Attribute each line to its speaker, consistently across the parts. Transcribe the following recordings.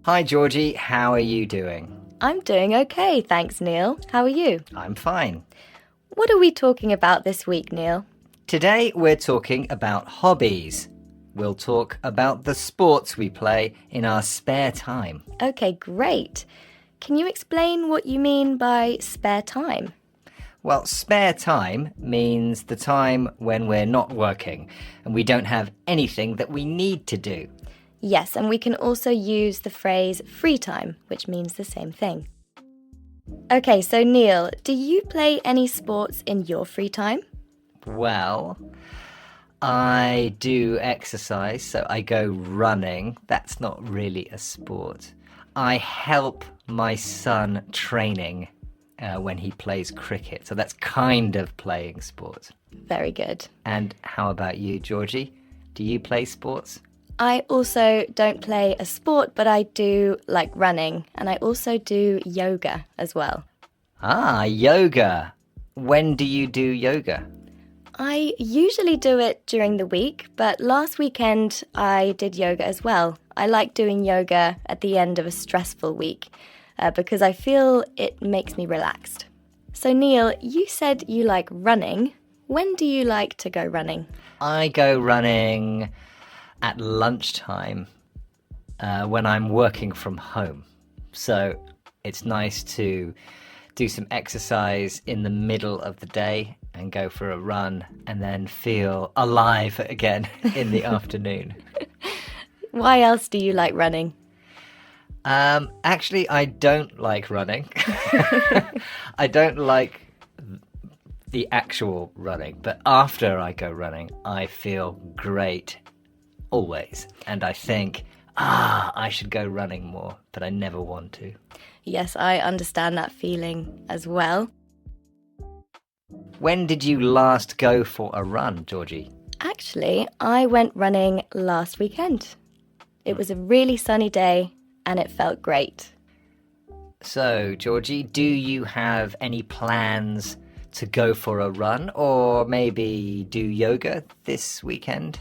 Speaker 1: Hi, Georgie. How are you doing?
Speaker 2: I'm doing okay, thanks, Neil. How are you?
Speaker 1: I'm fine.
Speaker 2: What are we talking about this week, Neil?
Speaker 1: Today, we're talking about hobbies. We'll talk about the sports we play in our spare time.
Speaker 2: Okay, great. Can you explain what you mean by spare time?
Speaker 1: Well, spare time means the time when we're not working and we don't have anything that we need to do.
Speaker 2: Yes, and we can also use the phrase free time, which means the same thing. Okay, so Neil, do you play any sports in your free time?
Speaker 1: Well, I do exercise, so I go running. That's not really a sport. I help my son training when he plays cricket, so that's kind of playing sport.
Speaker 2: Very good.
Speaker 1: And how about you, Georgie? Do you play sports?
Speaker 2: I also don't play a sport, but I do like running, and I also do yoga as well.
Speaker 1: Ah, yoga. When do you do yoga?
Speaker 2: I usually do it during the week, but last weekend I did yoga as well. I like doing yoga at the end of a stressful week because I feel it makes me relaxed. So Neil, you said you like running. When do you like to go running?
Speaker 1: I go running at lunchtime when I'm working from home. So it's nice to do some exercise in the middle of the day and go for a run and then feel alive again in the afternoon.
Speaker 2: Why else do you like running?
Speaker 1: Actually, I don't like running. I don't like the actual running, but after I go running, I feel great. Always. And I think, I should go running more, but I never want to.
Speaker 2: Yes, I understand that feeling as well.
Speaker 1: When did you last go for a run, Georgie?
Speaker 2: Actually, I went running last weekend. It was a really sunny day and it felt great.
Speaker 1: So, Georgie, do you have any plans to go for a run or maybe do yoga this weekend?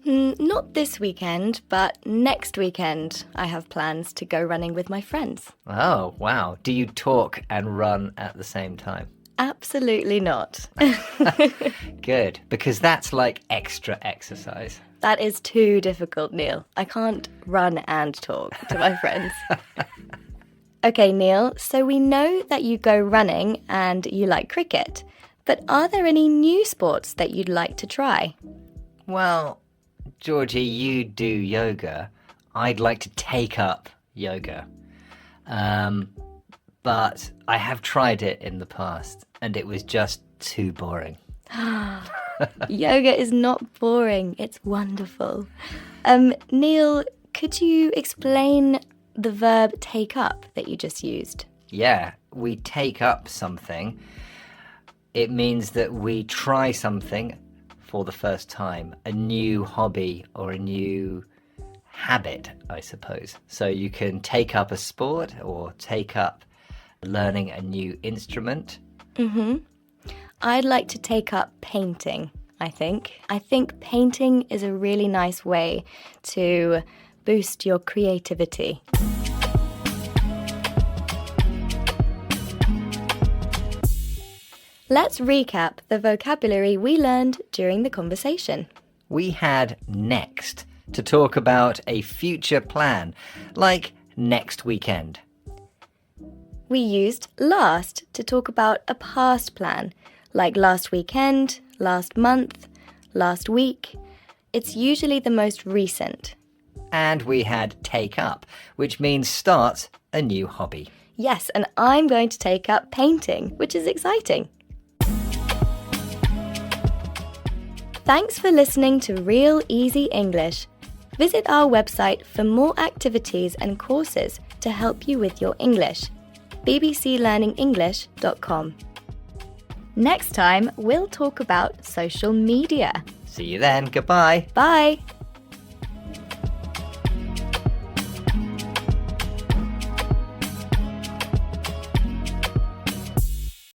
Speaker 2: Not this weekend, but next weekend I have plans to go running with my friends.
Speaker 1: Oh, wow. Do you talk and run at the same time?
Speaker 2: Absolutely not.
Speaker 1: Good, because that's like extra exercise.
Speaker 2: That is too difficult, Neil. I can't run and talk to my friends. Okay, Neil, so we know that you go running and you like cricket, but are there any new sports that you'd like to try?
Speaker 1: Well, Georgie, you do yoga. I'd like to take up yoga. But I have tried it in the past and it was just too boring.
Speaker 2: Yoga is not boring. It's wonderful. Neil, could you explain the verb take up that you just used?
Speaker 1: Yeah, we take up something. It means that we try something for the first time, a new hobby or a new habit, I suppose. So you can take up a sport or take up learning a new instrument.
Speaker 2: I'd like to take up painting, I think. I think painting is a really nice way to boost your creativity. Let's recap the vocabulary we learned during the conversation.
Speaker 1: We had next to talk about a future plan, like next weekend.
Speaker 2: We used last to talk about a past plan, like last weekend, last month, last week. It's usually the most recent.
Speaker 1: And we had take up, which means start a new hobby.
Speaker 2: Yes, and I'm going to take up painting, which is exciting. Thanks for listening to Real Easy English. Visit our website for more activities and courses to help you with your English. bbclearningenglish.com. Next time, we'll talk about social media.
Speaker 1: See you then. Goodbye.
Speaker 2: Bye!